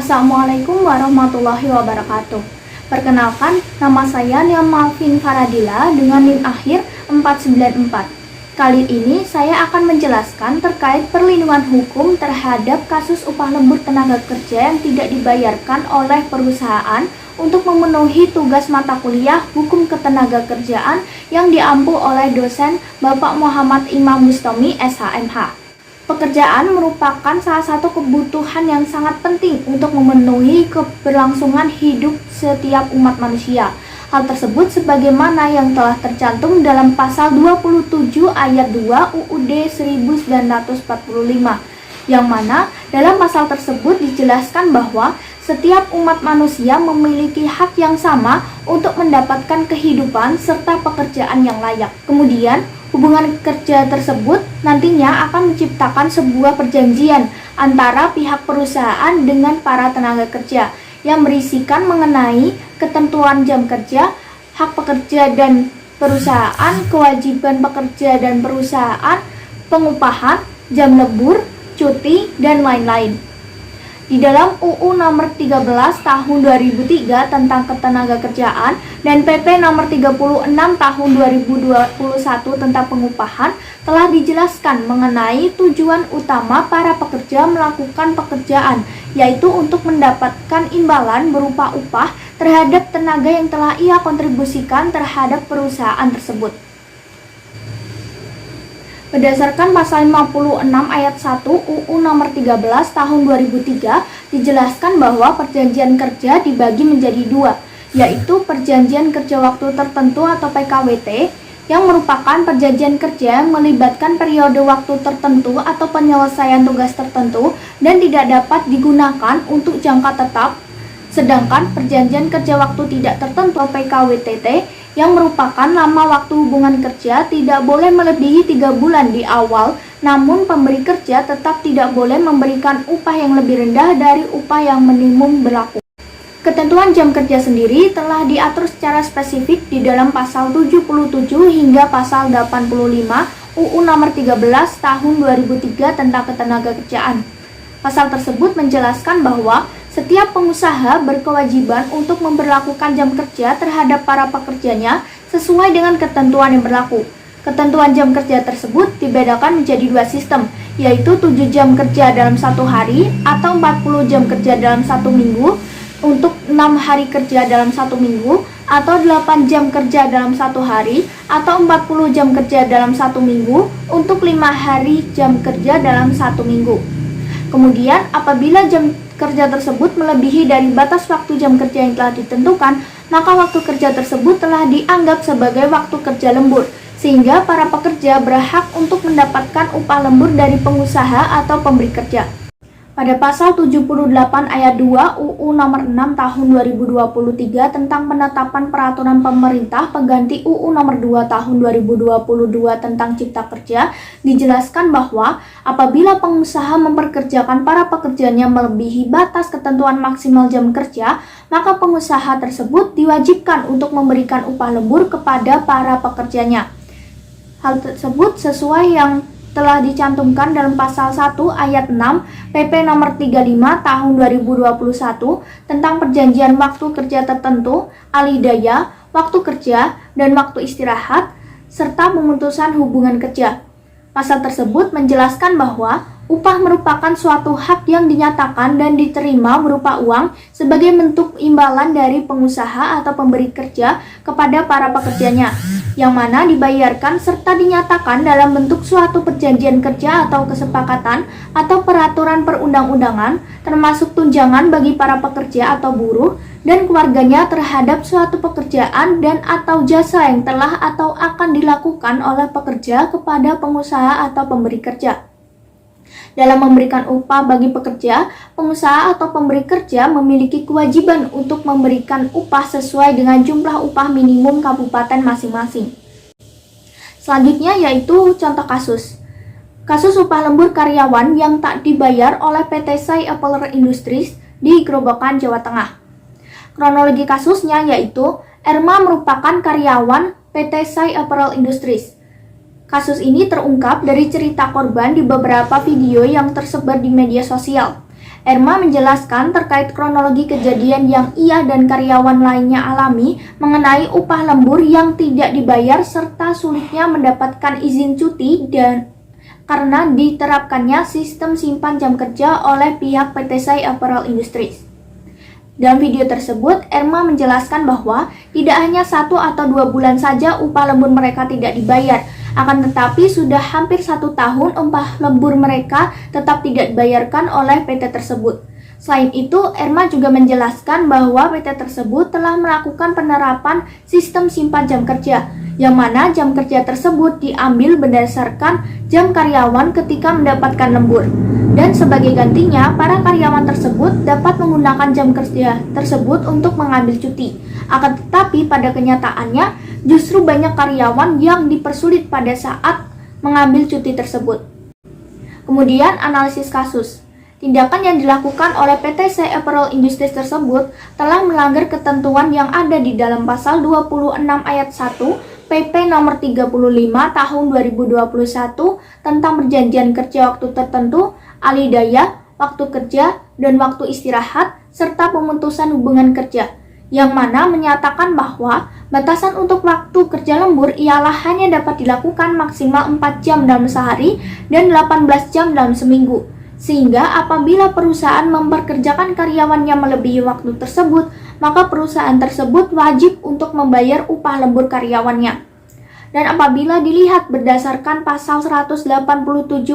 Assalamualaikum warahmatullahi wabarakatuh. Perkenalkan, nama saya Nia Malvin Faradila dengan NIM akhir 494. Kali ini saya akan menjelaskan terkait perlindungan hukum terhadap kasus upah lembur tenaga kerja yang tidak dibayarkan oleh perusahaan untuk memenuhi tugas mata kuliah Hukum Ketenagakerjaan yang diampu oleh dosen Bapak Muhammad Imam Bustami SHMH. Pekerjaan merupakan salah satu kebutuhan yang sangat penting untuk memenuhi keberlangsungan hidup setiap umat manusia. Hal tersebut sebagaimana yang telah tercantum dalam pasal 27 ayat 2 UUD 1945, yang mana dalam pasal tersebut dijelaskan bahwa setiap umat manusia memiliki hak yang sama untuk mendapatkan kehidupan serta pekerjaan yang layak. Kemudian, hubungan kerja tersebut nantinya akan menciptakan sebuah perjanjian antara pihak perusahaan dengan para tenaga kerja yang berisikan mengenai ketentuan jam kerja, hak pekerja dan perusahaan, kewajiban pekerja dan perusahaan, pengupahan, jam lembur, cuti, dan lain-lain. Di dalam UU nomor 13 tahun 2003 tentang Ketenagakerjaan dan PP nomor 36 tahun 2021 tentang pengupahan telah dijelaskan mengenai tujuan utama para pekerja melakukan pekerjaan, yaitu untuk mendapatkan imbalan berupa upah terhadap tenaga yang telah ia kontribusikan terhadap perusahaan tersebut. Berdasarkan pasal 56 ayat 1 UU nomor 13 tahun 2003 dijelaskan bahwa perjanjian kerja dibagi menjadi dua, yaitu perjanjian kerja waktu tertentu atau PKWT yang merupakan perjanjian kerja yang melibatkan periode waktu tertentu atau penyelesaian tugas tertentu dan tidak dapat digunakan untuk jangka tetap. Sedangkan perjanjian kerja waktu tidak tertentu atau PKWTT yang merupakan lama waktu hubungan kerja tidak boleh melebihi 3 bulan di awal, namun pemberi kerja tetap tidak boleh memberikan upah yang lebih rendah dari upah yang minimum berlaku. Ketentuan jam kerja sendiri telah diatur secara spesifik di dalam pasal 77 hingga pasal 85 UU nomor 13 tahun 2003 tentang Ketenagakerjaan. Pasal tersebut menjelaskan bahwa setiap pengusaha berkewajiban untuk memberlakukan jam kerja terhadap para pekerjanya sesuai dengan ketentuan yang berlaku. Ketentuan jam kerja tersebut dibedakan menjadi dua sistem, yaitu 7 jam kerja dalam satu hari atau 40 jam kerja dalam satu minggu untuk 6 hari kerja dalam satu minggu, atau 8 jam kerja dalam satu hari atau 40 jam kerja dalam satu minggu untuk 5 hari jam kerja dalam satu minggu. Kemudian, apabila jam kerja tersebut melebihi dari batas waktu jam kerja yang telah ditentukan, maka waktu kerja tersebut telah dianggap sebagai waktu kerja lembur, sehingga para pekerja berhak untuk mendapatkan upah lembur dari pengusaha atau pemberi kerja. Pada pasal 78 ayat 2 UU nomor 6 tahun 2023 tentang penetapan peraturan pemerintah pengganti UU nomor 2 tahun 2022 tentang Cipta Kerja dijelaskan bahwa apabila pengusaha memperkerjakan para pekerjanya melebihi batas ketentuan maksimal jam kerja, maka pengusaha tersebut diwajibkan untuk memberikan upah lembur kepada para pekerjanya. Hal tersebut sesuai yang telah dicantumkan dalam pasal 1 ayat 6 PP nomor 35 tahun 2021 tentang perjanjian waktu kerja tertentu, alih daya, waktu kerja, dan waktu istirahat, serta pemutusan hubungan kerja. Pasal tersebut menjelaskan bahwa upah merupakan suatu hak yang dinyatakan dan diterima berupa uang sebagai bentuk imbalan dari pengusaha atau pemberi kerja kepada para pekerjanya, yang mana dibayarkan serta dinyatakan dalam bentuk suatu perjanjian kerja atau kesepakatan atau peraturan perundang-undangan, termasuk tunjangan bagi para pekerja atau buruh dan keluarganya terhadap suatu pekerjaan dan atau jasa yang telah atau akan dilakukan oleh pekerja kepada pengusaha atau pemberi kerja. Dalam memberikan upah bagi pekerja, pengusaha atau pemberi kerja memiliki kewajiban untuk memberikan upah sesuai dengan jumlah upah minimum kabupaten masing-masing. Selanjutnya yaitu contoh kasus. Kasus upah lembur karyawan yang tak dibayar oleh PT Sai Apparel Industries di Grobogan, Jawa Tengah. Kronologi kasusnya yaitu Erma merupakan karyawan PT Sai Apparel Industries. Kasus ini terungkap dari cerita korban di beberapa video yang tersebar di media sosial. Erma menjelaskan terkait kronologi kejadian yang ia dan karyawan lainnya alami mengenai upah lembur yang tidak dibayar serta sulitnya mendapatkan izin cuti dan karena diterapkannya sistem simpan jam kerja oleh pihak PT Sai Apparel Industries. Dalam video tersebut, Erma menjelaskan bahwa tidak hanya 1 atau 2 bulan saja upah lembur mereka tidak dibayar, akan tetapi sudah hampir 1 tahun upah lembur mereka tetap tidak dibayarkan oleh PT tersebut. Selain itu, Erma juga menjelaskan bahwa PT tersebut telah melakukan penerapan sistem simpan jam kerja, yang mana jam kerja tersebut diambil berdasarkan jam karyawan ketika mendapatkan lembur. Dan sebagai gantinya, para karyawan tersebut dapat menggunakan jam kerja tersebut untuk mengambil cuti. Akan tetapi pada kenyataannya, justru banyak karyawan yang dipersulit pada saat mengambil cuti tersebut. Kemudian analisis kasus. Tindakan yang dilakukan oleh PT Sai Apparel Industries tersebut telah melanggar ketentuan yang ada di dalam pasal 26 ayat 1 PP nomor 35 tahun 2021 tentang perjanjian kerja waktu tertentu, alih daya, waktu kerja, dan waktu istirahat, serta pemutusan hubungan kerja, yang mana menyatakan bahwa batasan untuk waktu kerja lembur ialah hanya dapat dilakukan maksimal 4 jam dalam sehari dan 18 jam dalam seminggu. Sehingga apabila perusahaan memperkerjakan karyawannya melebihi waktu tersebut, maka perusahaan tersebut wajib untuk membayar upah lembur karyawannya. Dan apabila dilihat berdasarkan pasal 187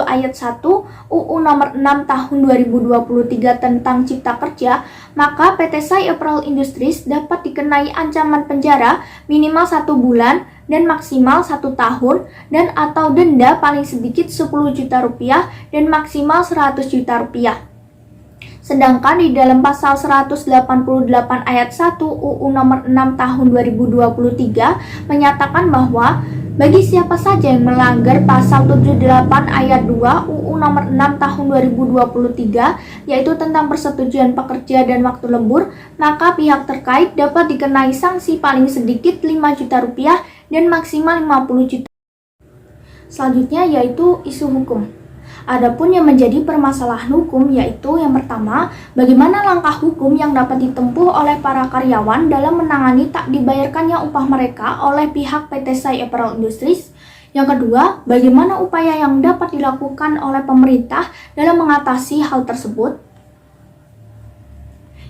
ayat 1 UU nomor 6 tahun 2023 tentang Cipta Kerja, maka PT Sai Apparel Industries dapat dikenai ancaman penjara minimal 1 bulan dan maksimal 1 tahun dan atau denda paling sedikit 10 juta rupiah dan maksimal 100 juta rupiah. Sedangkan di dalam pasal 188 ayat 1 UU nomor 6 tahun 2023 menyatakan bahwa bagi siapa saja yang melanggar pasal 78 ayat 2 UU nomor 6 tahun 2023 yaitu tentang persetujuan pekerja dan waktu lembur, maka pihak terkait dapat dikenai sanksi paling sedikit 5 juta rupiah dan maksimal 50 juta. Selanjutnya yaitu isu hukum. Adapun yang menjadi permasalahan hukum yaitu yang pertama, bagaimana langkah hukum yang dapat ditempuh oleh para karyawan dalam menangani tak dibayarkannya upah mereka oleh pihak PT Sai Apparel Industries. Yang kedua, bagaimana upaya yang dapat dilakukan oleh pemerintah dalam mengatasi hal tersebut.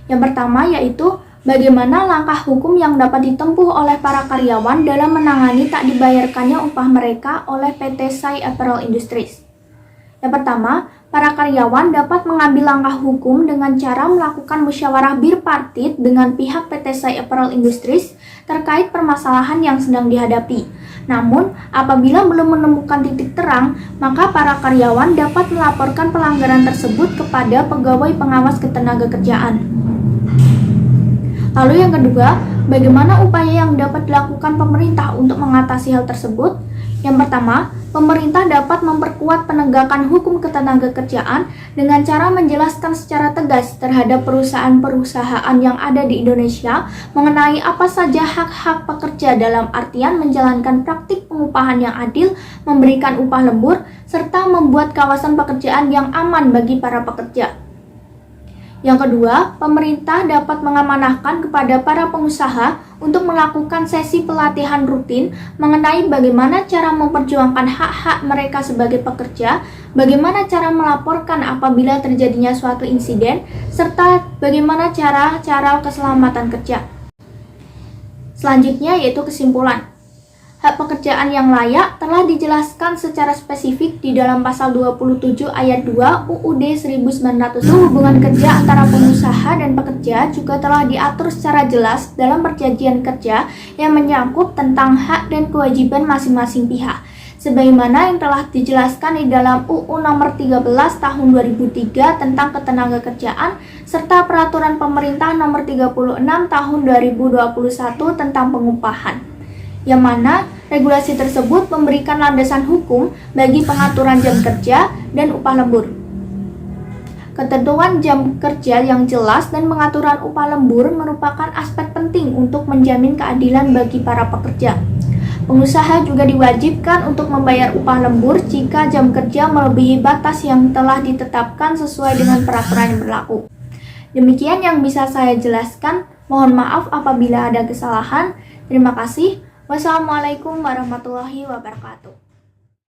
Yang pertama yaitu bagaimana langkah hukum yang dapat ditempuh oleh para karyawan dalam menangani tak dibayarkannya upah mereka oleh PT Sai Apparel Industries. Yang pertama, para karyawan dapat mengambil langkah hukum dengan cara melakukan musyawarah bipartit dengan pihak PT Sai Apparel Industries terkait permasalahan yang sedang dihadapi. Namun, apabila belum menemukan titik terang, maka para karyawan dapat melaporkan pelanggaran tersebut kepada pegawai pengawas ketenagakerjaan. Lalu yang kedua, bagaimana upaya yang dapat dilakukan pemerintah untuk mengatasi hal tersebut? Yang pertama, pemerintah dapat memperkuat penegakan hukum ketenagakerjaan dengan cara menjelaskan secara tegas terhadap perusahaan-perusahaan yang ada di Indonesia mengenai apa saja hak-hak pekerja dalam artian menjalankan praktik pengupahan yang adil, memberikan upah lembur, serta membuat kawasan pekerjaan yang aman bagi para pekerja. Yang kedua, pemerintah dapat mengamanahkan kepada para pengusaha untuk melakukan sesi pelatihan rutin mengenai bagaimana cara memperjuangkan hak-hak mereka sebagai pekerja, bagaimana cara melaporkan apabila terjadinya suatu insiden, serta bagaimana cara-cara keselamatan kerja. Selanjutnya yaitu kesimpulan. Hak pekerjaan yang layak telah dijelaskan secara spesifik di dalam pasal 27 ayat 2 UUD 1900. Hubungan kerja antara pengusaha dan pekerja juga telah diatur secara jelas dalam perjanjian kerja yang menyangkut tentang hak dan kewajiban masing-masing pihak. Sebagaimana yang telah dijelaskan di dalam UU nomor 13 tahun 2003 tentang ketenagakerjaan serta peraturan pemerintah nomor 36 tahun 2021 tentang pengupahan, yang mana regulasi tersebut memberikan landasan hukum bagi pengaturan jam kerja dan upah lembur. Ketentuan jam kerja yang jelas dan pengaturan upah lembur merupakan aspek penting untuk menjamin keadilan bagi para pekerja. Pengusaha juga diwajibkan untuk membayar upah lembur jika jam kerja melebihi batas yang telah ditetapkan sesuai dengan peraturan yang berlaku. Demikian yang bisa saya jelaskan. Mohon maaf apabila ada kesalahan. Terima kasih. Wassalamualaikum warahmatullahi wabarakatuh.